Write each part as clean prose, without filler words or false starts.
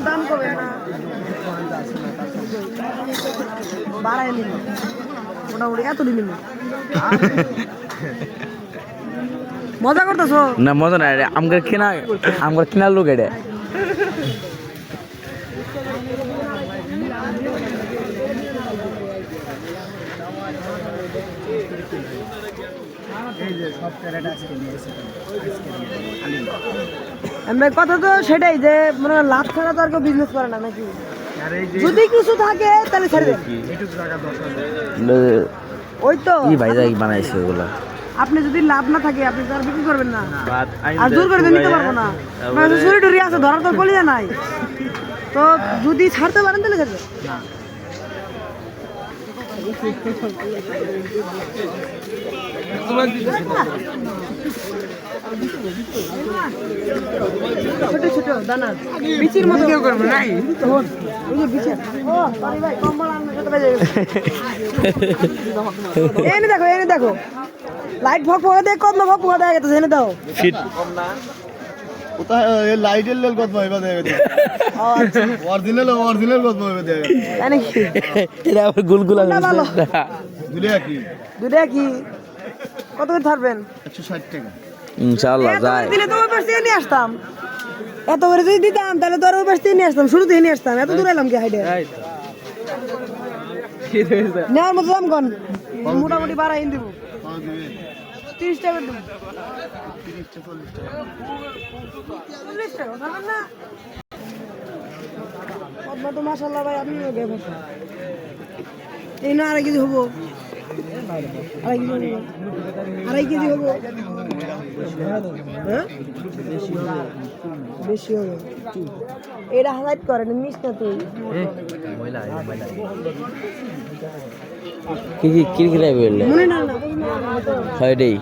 দাম কবে না বাড়াই নিল মোটামুটি এত দিন মজা করতেছো না মজা না আমার কেনার লোক এটা কথা তো সেটাই যে মানে লাভ ছাড়া তো আর কেউ বিজনেস করে না নাকি যদি কিছু থাকে তাহলে ছেড়ে দেন ওই তো বানাইছে ওগুলা আপনি যদি লাভ না থাকে আপনি তো আর বিক্রি করবেন না আর জোর করে নিতে পারবো না চুরি টুরি আছে ধরার তো কলিজা নাই তো যদি ছাড়তে পারেন তাহলে ছাড়বে ছোট ছোট দানা বিচির মতো কেউ করবে নাই এনে দেখো লাইট ফক ফক দেখ কত ফক ফক দেখা গেছে এনে দাও কোথায় এই লাইটের লেল কত ভাইবা দেখা গেছে অরিজিনাল কত ভাইবা দেখা গেছে জানি কি এটা আবার গুলগুলা দুলিয়া কি কত করে ছাড়বেন 160 টাকা ইনশাআল্লাহ যায় দিলে তো ওই পাশে নিয়ে আসতাম এত করে যদি দিতাম তাহলে তো আর ওই পাশে নিয়ে আসতাম শুরুতেই নিয়ে আসতাম এত দূর এলাম কি হাইডে নেওয়ার মতো দাম কোন মোটামুটি বাড়াই দিব 30 টাকা দেব 40 টাকা ছাড়বেন না পদ্মা তো মাশাআল্লাহ ভাই আপনি এই না আড়াই কেজি হবো আড়াই কেজি হবো হ্যাঁ বেশি হবে এটা হাইলাইট করেন মিস না তুই কি বললে মনে না না হয় দেই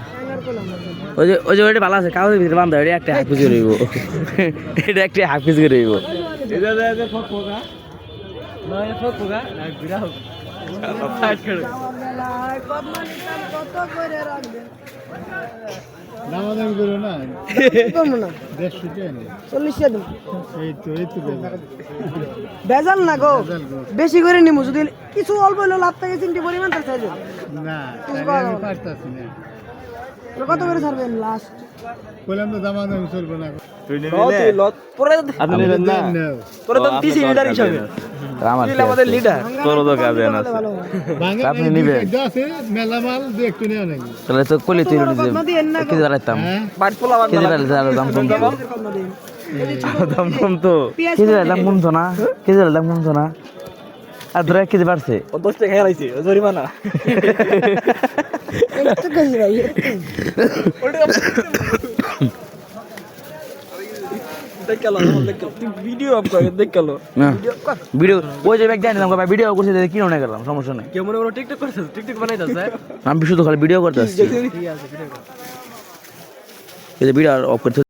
ওই যে ওইটা ভালো আছে কাগজের ভিতরে বান্ধা এটা একটা হাফ কেজি রইব এটা একটা হাফ কেজি রইব দামাদামি করো না কমো না 150 টাকা নেই 40 টাকা দিন এই তো বেজাল না গো বেশি করে নিমু যদি কিছু অল্প হলো লাভ থাকে চিন্তা পরিমাণ তার চাইবে না আমি পারতাছি না কত করে ছাড়বেন লাস্ট বললাম তো দামাদামি চলবে না তুই নিবি লত পরে আপনি নেবেন না পরে তো পিসি লিডার হিসাবে আমার আমাদের লিডার তোর তো কাজে না আপনি নিবেন আছে মেলা মাল দে একটু নেও নাকি তাহলে তো কলি তুই কি দাঁড়াইতাম বাট পোলা কি দাঁড়াইতাম দাম কম তো কি দাম কমতো না কি দাম কমতো না আর ধরে কেজি বাড়ছে ও 10 টাকা খেলাইছে জরিমানা একটু কই ভাই ভিডিও ওই যে ব্যাগ জানি ভাই ভিডিও করছে কি মনে করলাম সমস্যা নেই কেউ মনে করো টিকটক করছে টিকটক বানাইতেছে আমি শুধু খালি ভিডিও করতে আসছি ভিডিও অফ করতে